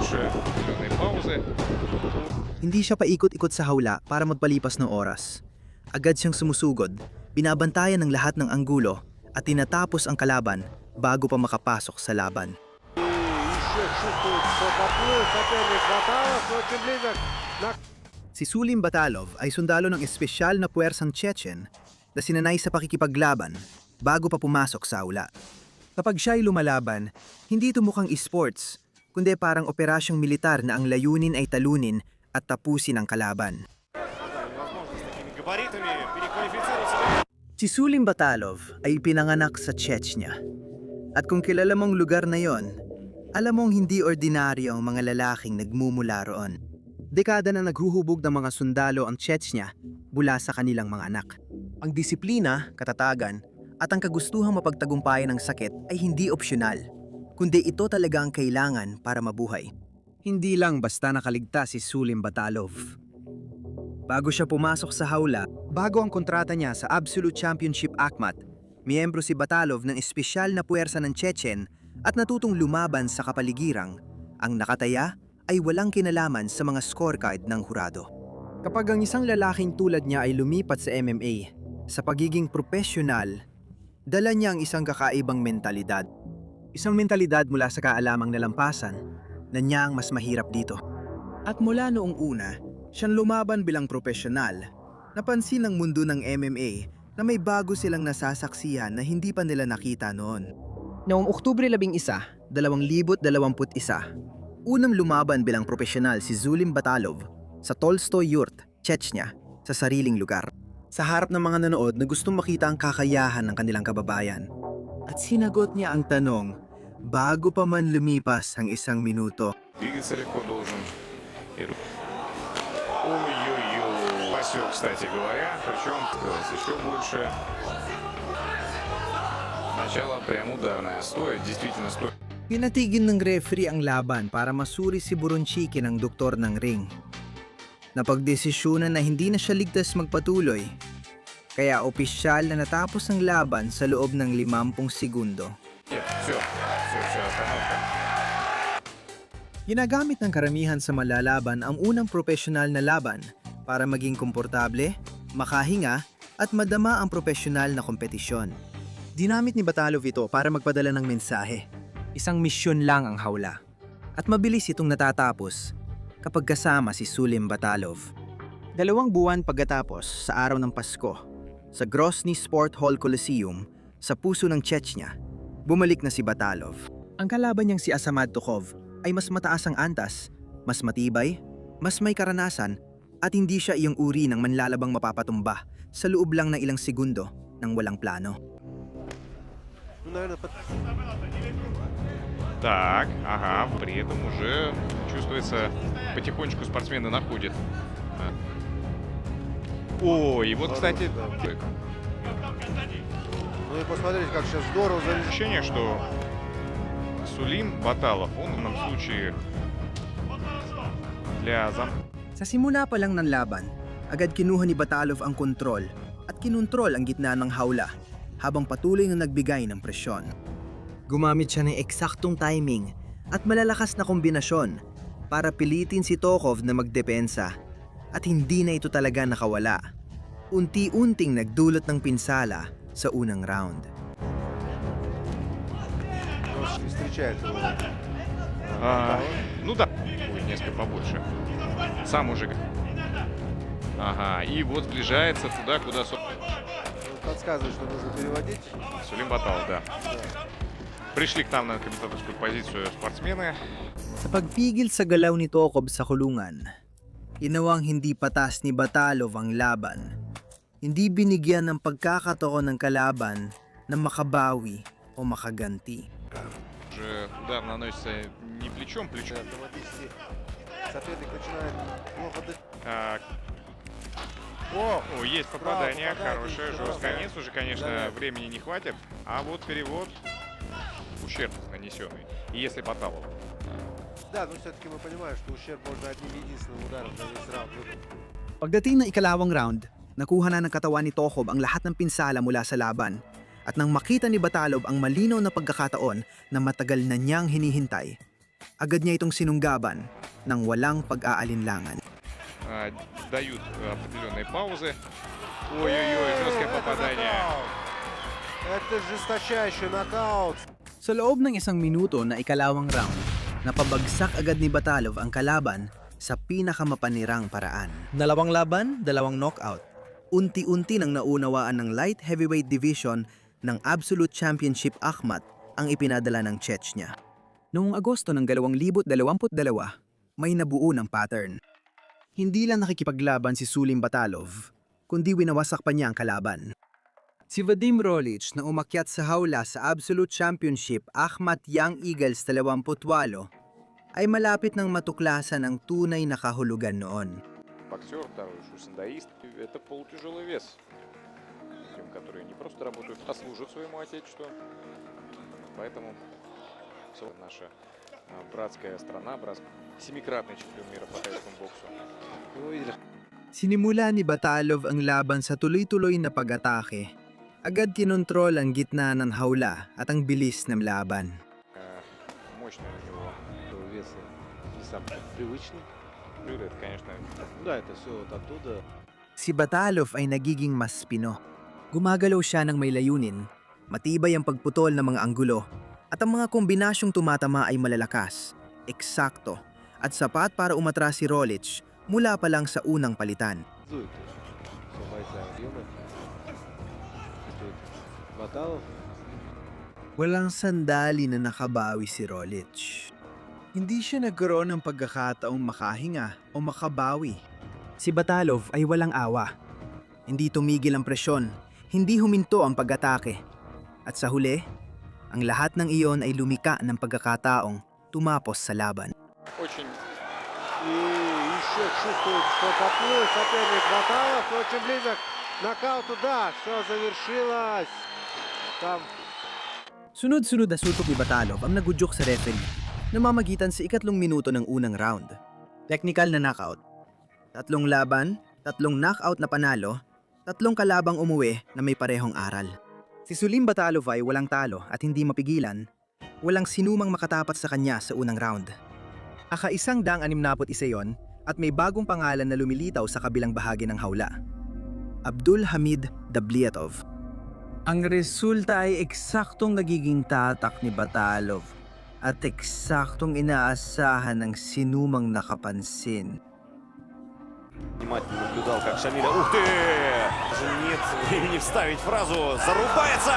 больше определенной паузы. Hindi siya paikot-ikot sa hawla para magpalipas ng oras. Agad siyang sumusugod, binabantayan ng lahat ng anggulo at tinatapos ang kalaban bago pa makapasok sa laban. Еще чувствует, что подплыл соперник Баталов, очень близок. Si Sulim Batalov ay sundalo ng espesyal na puwersang Chechen na sinanay sa pakikipaglaban bago pa pumasok sa hawla. Kapag siya'y lumalaban, hindi ito mukhang esports, kundi parang operasyong militar na ang layunin ay talunin at tapusin ang kalaban. Si Sulim Batalov ay pinanganak sa Chechnya. At kung kilala mong lugar na yon, alam mong hindi ordinaryo ang mga lalaking nagmumula roon. Dekada na naghuhubog ng mga sundalo ang Chechnya mula sa kanilang mga anak. Ang disiplina, katatagan, at ang kagustuhang mapagtagumpayan ng sakit ay hindi opsyonal, kundi ito talaga ang kailangan para mabuhay. Hindi lang basta nakaligtas si Sulim Batalov. Bago siya pumasok sa hawla, bago ang kontrata niya sa Absolute Championship Akhmat, miyembro si Batalov ng espesyal na puwersa ng Chechen at natutong lumaban sa kapaligirang, ang nakataya ay walang kinalaman sa mga scorecard ng hurado. Kapag ang isang lalaking tulad niya ay lumipat sa MMA, sa pagiging profesional, dala niya ang isang kakaibang mentalidad. Isang mentalidad mula sa kaalamang nalampasan na niya ang mas mahirap dito. At mula noong una, siyang lumaban bilang profesional, napansin ng mundo ng MMA na may bago silang nasasaksihan na hindi pa nila nakita noon. Noong Oktubre 11, 2021, unang lumaban bilang profesional si Sulim Batalov sa Tolstoy Yurt, Chechnya, sa sariling lugar. Sa harap ng mga nanood na gustong makita ang kakayahan ng kanilang kababayan. At sinagot niya ang tanong, bago pa man lumipas ang 1 minuto. Двигаться легко должен. Ой-ой-ой. Спасет, кстати говоря. Причем еще больше. Сначала прям ударная. Стоит, действительно стоит. Pinatigil ng referee ang laban para masuri si Buronchiki ng doktor ng ring. Napagdesisyonan na hindi na siya ligtas magpatuloy, kaya opisyal na natapos ang laban sa loob ng 50 segundo. Все, остановка. Ginagamit ng karamihan sa malalaban ang unang profesional na laban para maging komportable, makahinga at madama ang profesional na kompetisyon. Dinamit ni Batalov ito para magpadala ng mensahe. Isang misyon lang ang hawla. At mabilis itong natatapos kapag kasama si Sulim Batalov. 2 buwan pagkatapos sa araw ng Pasko, sa Grozny Sport Hall Coliseum, sa puso ng Chechnya, bumalik na si Batalov. Ang kalaban niyang si Asamad Tukhov ay mas mataas ang antas, mas matibay, mas may karanasan, at hindi siya iyong uri ng manlalabang mapapatumba sa loob lang ng ilang segundo ng walang plano. Так, ага, при этом уже чувствуется, потихонечку спортсмены находят. О, и вот, кстати, Ну и посмотрите, как сейчас здорово залез. ощущение, что Сулим Баталов, он в данном случае для Sa simula pa lang ng laban, agad kinuha ni Batalov ang kontrol at kinontrol ang gitna ng hawla habang patuloy na nagbigay ng presyon. Gumamit siya ng eksaktong timing at malalakas na kombinasyon para pilitin si Tukhov na magdepensa at hindi na ito talaga nakawala. Unti-unting nagdulot ng pinsala sa unang round. Немножечко встречает его. ну да, будет несколько побольше. Сам уже. Ага, и вот сближается туда, куда Подсказывает, что нужно переводить. Сулим Баталов, да. Пришли к нам на комментаторскую позицию спортсмены. Sa pagpigil sa galaw ni Tukhov sa kulungan, ginawang hindi patas ni Batalov ang laban. Hindi binigyan ng pagkakataon ng kalaban na makabawi o makaganti. Уже удар наносится не плечом, плечом. Автоматически соперник начинает плохо дышать. Так. О, О, есть Право попадание, попадает, хорошее, здорово, жесткий конец. Уже, конечно, Да. времени не хватит. А вот перевод, ущерб нанесенный. И если Баталов. да, но все-таки мы понимаем, что ущерб можно одним единственным ударом за весь раунд выдать. Pagdating ng ikalawang round, nakuha na ng katawan ni Tukhov ang lahat ng pinsala mula sa laban. At nang makita ni Batalov ang malinaw na pagkakataon na matagal na niyang hinihintay, Agad niya itong sinunggaban ng walang pag-aalinlangan. Дают определенные паузы. Ой-ой-ой, жесткое попадание. Это жесточайший нокаут. Sa loob ng 1 minuto na ikalawang round, napabagsak agad ni Batalov ang kalaban sa pinakamapanirang paraan. 2 laban, 2 knockout. Unti-unti nang naunawaan ng light heavyweight division ng Absolute Championship Akhmat ang ipinadala ng Chechnya. Noong Agosto ng 2022, may nabuo ng pattern. Hindi lang nakikipaglaban si Sulim Batalov, kundi winawasak pa niya ang kalaban. Si Vadim Rolich na umakyat sa hawla sa Absolute Championship Akhmat Young Eagles 28 ay malapit ng matuklasan ang tunay na kahulugan noon. Боксер, второй шусандаист. Это полутяжелый вес. Тем, которые не просто работают, а служат своему отечеству. Поэтому наша братская страна, семикратный чемпион мира по тайскому боксу. Вы видели? Sinimula ni Batalov ang laban sa tuloy-tuloй na pag-atake. Agad kinontrol ang gitna ng hawla at ang bilis ng laban. Мощный у него Вес не самый привычный. блюдо, это, конечно, Да, это все вот оттуда. Si Batalov ay nagiging mas pino. Gumagalaw siya ng may layunin, matibay ang pagputol ng mga anggulo, at ang mga kombinasyong tumatama ay malalakas, eksakto, at sapat para umatras si Rolich mula pa lang sa unang palitan. Дует. Все бойцами объемы. Баталов. Walang sandali na nakabawi si Rolich. Hindi siya nagkaroon ng pagkakataong makahinga o makabawi. Si Batalov ay walang awa. Hindi tumigil ang presyon, hindi huminto ang pag-atake. At sa huli, ang lahat ng iyon ay lumika ng pagkakataong tumapos sa laban. очень И еще чувствует, что поплыл соперник Баталов. Очень близок к нокауту. Да, все завершилось. Там Sunod-sunod na sutok ni Batalov ang nagudyok sa referee, namamagitan sa 3 minuto ng unang round. Technical na knockout. 3 laban, 3 knockout na panalo, 3 kalabang umuwi na may parehong aral. Si Sulim Batalov ay walang talo at hindi mapigilan, walang sinumang makatapat sa kanya sa unang round. Aka-161 yon at may bagong pangalan na lumilitaw sa kabilang bahagi ng hawla. Abdul Hamid Davletov. Ang resulta ay eksaktong nagiging tatak ni Batalov at eksaktong inaasahan ng sinumang nakapansin. Внимательно наблюдал, как Шамиля... Ух ты! Даже нет времени вставить фразу. Зарубается!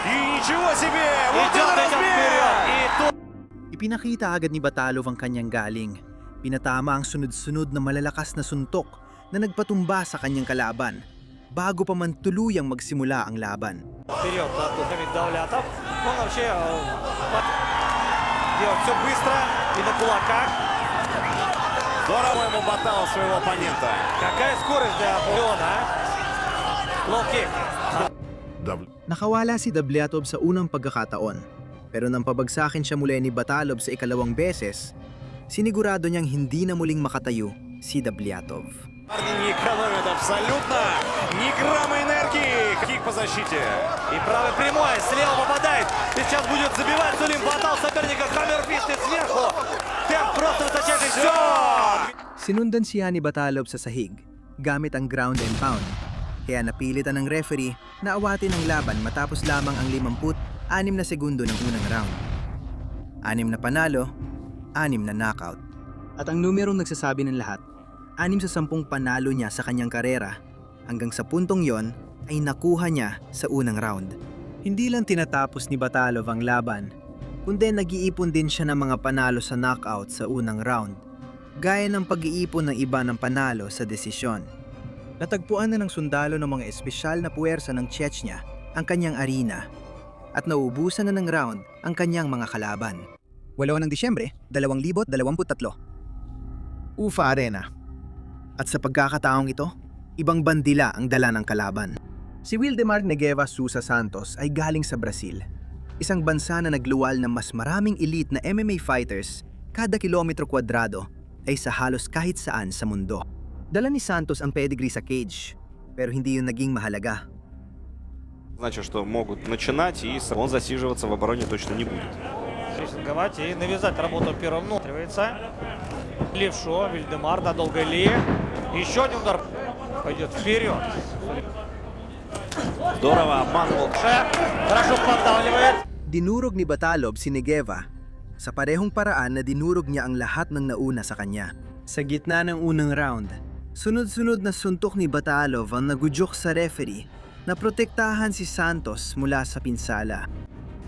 И ничего себе! Вот это размер! Ipinakita agad ni Batalov ang kanyang galing. Pinatama ang sunod-sunod na malalakas na suntok na nagpatumba sa kanyang kalaban bago pa man tuluyang magsimula ang laban. Вперед, Абдулхамид Давлятов. Он вообще делает все быстро и на кулаках. Здорово ему ботал своего оппонента. Какая скорость для Леона, а? Лоу-кик. Nakawala si Davletov sa unang pagkakataon, pero nang pabagsakin siya muli ni Batalov sa ikalawang beses, sinigurado niyang hindi na muling makatayo si Davletov. Парни не экономят абсолютно. Ни грамма энергии. Кик по защите. И правый прямой. Слева попадает. И сейчас будет забивать Сулим Баталов соперника. Хаммерфисты сверху. Темп просто высочайший. Все! Sinundan siya ni Batalov sa sahig gamit ang ground and pound. Kaya napilitan ng referee na awatin ang laban matapos lamang ang 56 na segundo ng unang round. 6 na panalo, 6 na knockout. At ang numerong nagsasabi ng lahat, 6 sa 10 panalo niya sa kanyang karera, hanggang sa puntong yon ay nakuha niya sa unang round. Hindi lang tinatapos ni Batalov ang laban, kundi nag-iipon din siya ng mga panalo sa knockout sa unang round, gaya ng pag-iipon ng iba ng panalo sa desisyon. Natagpuan na ng sundalo ng mga espesyal na puwersa ng Chechnya ang kanyang arena at nauubusan na ng round ang kanyang mga kalaban. 8 ng Disyembre, 2023. Ufa Arena. At sa pagkakataong ito, ibang bandila ang dala ng kalaban. Si Wildemar Negueva Sousa Santos ay galing sa Brazil, isang bansa na nagluwal ng mas maraming elite na MMA fighters kada kilometro kwadrado ay sa halos kahit saan sa mundo. Dala ni Santos ang pedigree sa cage, pero hindi yun naging mahalaga. Значит, что могут начинать, и он засиживаться в обороне точно не будет. прессинговать и навязать работу первым. Внутривается. Левшо, Вильдемар, надолго Ли. Еще один удар. Пойдет вперед. Здорово обманул. Хорошо поддавливает. Dinurog ni Batalov si Negeva sa parehong paraan na dinurog niya ang lahat ng nauna sa kanya. Sa gitna ng unang round, sunod-sunod na suntok ni Batalov ang nagudyok sa referee na protektahan si Santos mula sa pinsala.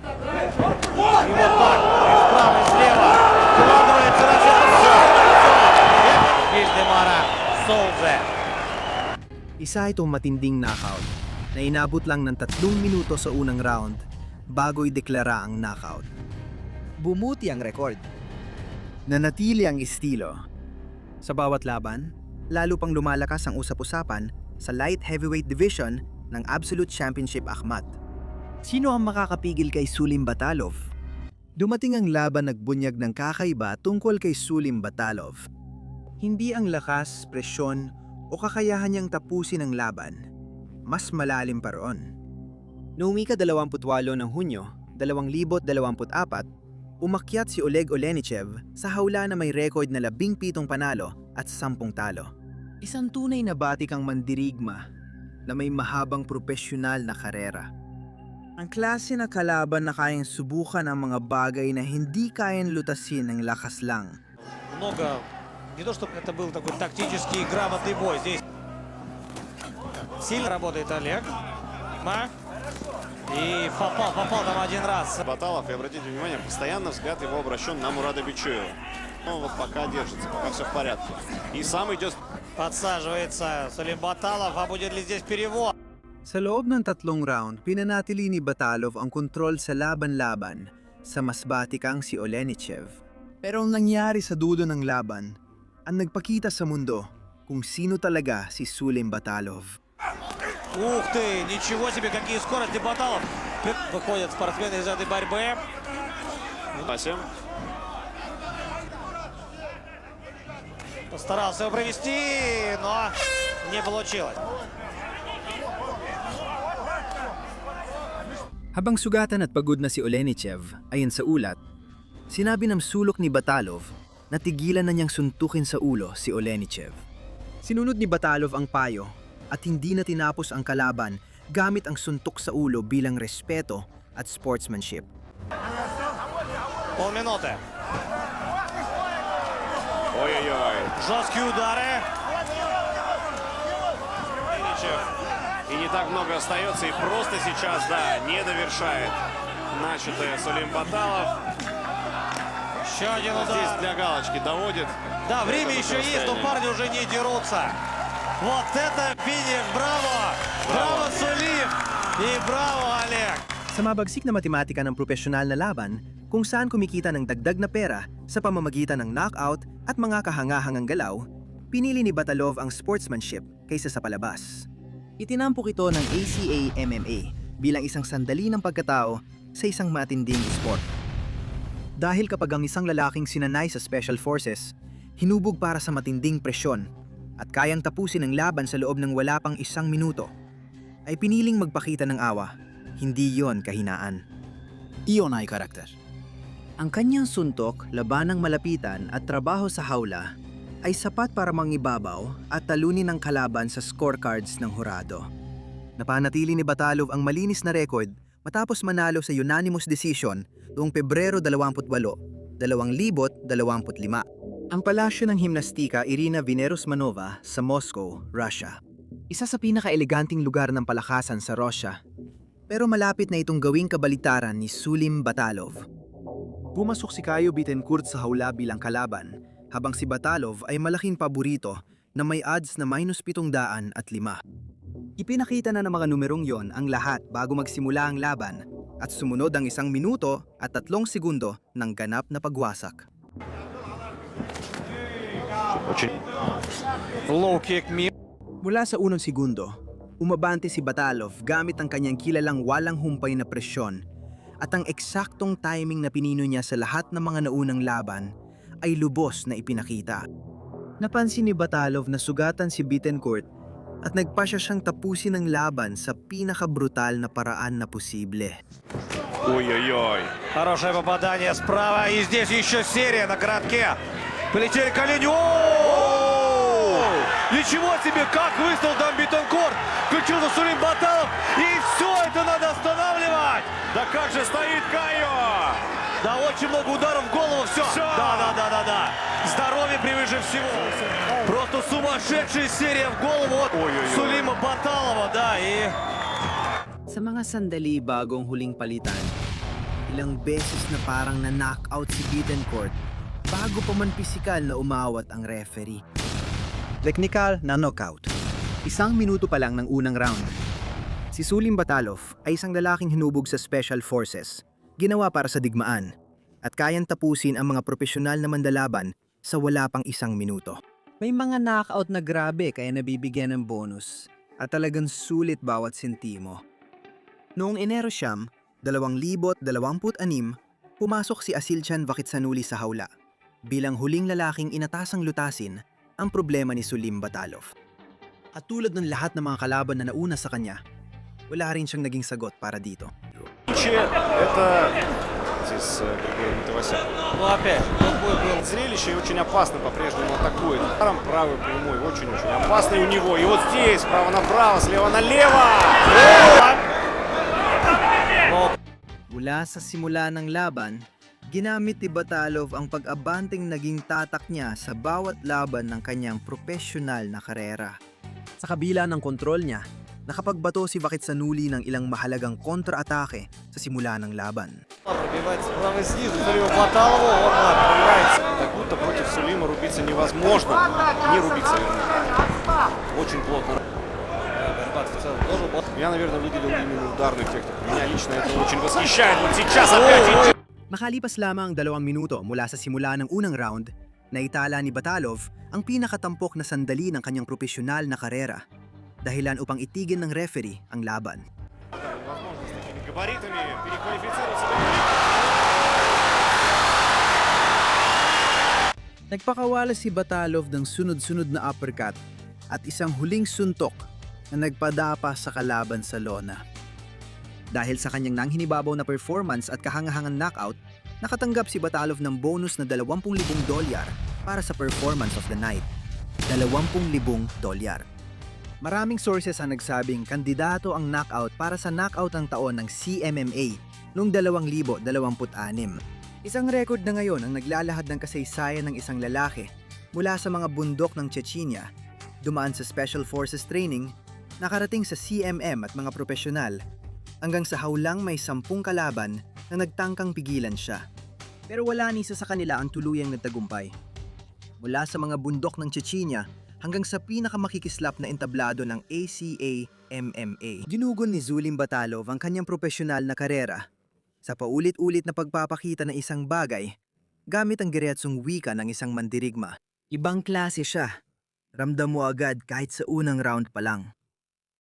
И вот так, и справа, и слева. Вкладывается на все. Вильдемара, Солзе. Isa itong matinding knockout na inabot lang ng 3 minuto sa unang round bago ideklara ang knockout. Bumuti ang rekord. Nanatili ang estilo. Sa bawat laban, lalo pang lumalakas ang usap-usapan sa light heavyweight division ng Absolute Championship Akhmat. Sino ang makakapigil kay Sulim Batalov? Dumating ang laban nagbunyag ng kakaiba tungkol kay Sulim Batalov. Hindi ang lakas, presyon o kakayahan niyang tapusin ang laban. Mas malalim pa roon. Noong ika-28 ng Hunyo, 2024, umakyat si Oleg Olenichev sa hawla na may record na 17 panalo at 10 talo. Isang tunay na batikang mandirigma na may mahabang propesyonal na karera. Ang klase na kalaban na kayang subukan ang mga bagay na hindi kayang lutasin ng lakas lang. Много, не то чтобы это был такой тактический грамотный бой. Здесь сильно работает Олег. И попал там один раз. Баталов, и обратите внимание, постоянно взгляд его обращен на Мурада Бичуева. Он вот пока держится, пока все в порядке. И сам идет. Подсаживается Сулим Баталов, а будет ли здесь перевод? Sa loob ng 3 round, pinanatili ni Batalov ang kontrol sa laban-laban sa mas batikang si Olenichev. Pero ang nangyari sa dulo ng laban, ang nagpakita sa mundo kung sino talaga si Sulim Batalov. Ух ты, ничего себе, какие скорости Баталов. Выходят спортсмены из этой борьбы. Постарался его провести, но не получилось. Habang sugatan at pagod na si Olenichev, ayon sa ulat, sinabi ng sulok ni Batalov na tigilan na niyang suntukin sa ulo si Olenichev. Sinunod ni Batalov ang payo at hindi na tinapos ang kalaban gamit ang suntok sa ulo bilang respeto at sportsmanship. Полминуты. Ой-ой-ой. Жесткие удары. И не так много остается, и просто сейчас, да, не довершает начатое Сулим Баталов. Еще один удар. Здесь для галочки доводит. Да, время еще есть, но парни уже не дерутся. Вот это финиш, браво! Браво, Сулим! И браво, Олег! Sa mabagsik na matematika ng profesional na laban, kung saan kumikita ng dagdag na pera sa pamamagitan ng knockout at mga kahangahangang galaw, pinili ni Batalov ang sportsmanship kaysa sa palabas. Itinampok ito ng ACA MMA bilang isang sandali ng pagkatao sa isang matinding sport. Dahil kapag ang isang lalaking sinanay sa Special Forces, hinubog para sa matinding presyon at kayang tapusin ang laban sa loob ng wala pang 1 minuto, ay piniling magpakita ng awa, hindi yon kahinaan. Iyon ay karakter. Ang kanyang suntok, labanang malapitan at trabaho sa hawla ay sapat para mangibabaw at talunin ang kalaban sa scorecards ng hurado. Napanatili ni Batalov ang malinis na record matapos manalo sa unanimous decision noong Pebrero 28, 2025. Ang palasyo ng himnastika Irina Venerusmanova sa Moscow, Russia. Isa sa pinaka-eleganting lugar ng palakasan sa Russia. Pero malapit na itong gawing kabalitaran ni Sulim Batalov. Pumasok si Caio Bittencourt sa hawla bilang kalaban, habang si Batalov ay malaking paborito na may odds na -705. Ipinakita na ng mga numerong yon ang lahat bago magsimula ang laban at sumunod ang 1 minuto at 3 segundo ng ganap na pagwasak. Low kick me. Mula sa 1 segundo, umabante si Batalov gamit ang kanyang kilalang walang humpay na presyon at ang eksaktong timing na pinino niya sa lahat ng mga naunang laban ay lubos na ipinakita. Napansin ni Batalov na sugatan si Bittencourt at nagpasya siyang tapusin ang laban sa pinakabrutal na paraan na posible. Ой-ой-ой. Хорошее попадание справа. И здесь еще серия на коротке. Полетели колени. О! Ничего себе, как выставил там Бетанкор. Включился Сулим Баталов. И все это надо останавливать. Да как же стоит Кайо! Да, очень много ударов в голову. Все. Всё. Да. Здоровье превыше всего. Просто сумасшедшая серия в голову от Ой-ой-ой. Сулима Баталова. Да, и... Sa mga sandali bagong huling palitan, ilang beses na parang na-knockout si Betancourt bago pa man pisikal na umawat ang referee. Technical na knockout. 1 minuto pa lang ng unang round. Si Sulim Batalov ay isang lalaking hinubog sa Special Forces, ginawa para sa digmaan, at kayang tapusin ang mga profesional na mandalaban sa wala pang 1 minuto. May mga knockout na grabe kaya nabibigyan ng bonus at talagang sulit bawat sentimo. Noong Enero 2026, pumasok si Asilchan Vakitsanuli sa hawla bilang huling lalaking inatasang lutasin ang problema ni Sulim Batalov. At tulad ng lahat ng mga kalaban na nauna sa kanya, wala rin siyang naging sagot para dito. Это здесь Григорий Матывасян. Ну опять, Зрелище и очень опасно по-прежнему атакует. Ударом правой прямой, очень-очень опасный у него. И вот здесь, справа направо, слева налево. Mula sa simula ng laban, ginamit ni Batalov ang pag-abanting naging tatak niya sa bawat laban ng kanyang profesional na karera. Sa kabila ng kontrol niya, nakapagbato si Vakitsanuli ng ilang mahalagang kontra-atake sa simula ng laban. пробивается справа снизу. Сулима Баталову, он пробивается. Как будто против Сулима рубиться невозможно. Не рубиться, вернее. Очень плотно. Борьба в целом тоже была. Я, наверное, выделил именно ударную технику. Меня лично это очень восхищает. Вот сейчас опять... Makalipas lamang 2 minuto mula sa simula ng unang round, naitala ni Batalov ang pinakatampok na sandali ng kanyang profesional na karera, dahilan upang itigil ng referee ang laban. Возможно, с такими габаритами переквалифицироваться. Nagpakawala si Batalov ng sunod-sunod na uppercut at isang huling suntok na nagpadapa sa kalaban sa lona. Dahil sa kanyang nanghinibabaw na performance at kahangahangang knockout, nakatanggap si Batalov ng bonus na $20,000 para sa performance of the night. $20,000. Maraming sources ang nagsabing kandidato ang knockout para sa knockout ng taon ng CMMA noong 2026. Isang record na ngayon ang naglalahad ng kasaysayan ng isang lalaki mula sa mga bundok ng Chechnya, dumaan sa Special Forces training, nakarating sa CMM at mga profesional, hanggang sa hawlang may 10 kalaban na nagtangkang pigilan siya. Pero wala ni isa sa kanila ang tuluyang nagtagumpay. Mula sa mga bundok ng Chechnya hanggang sa pinakamakikislap na entablado ng ACA MMA. Ginugol ni Sulim Batalov ang kanyang profesional na karera sa paulit-ulit na pagpapakita ng isang bagay gamit ang diretsong wika ng isang mandirigma. Ibang klase siya. Ramdam mo agad kahit sa unang round pa lang.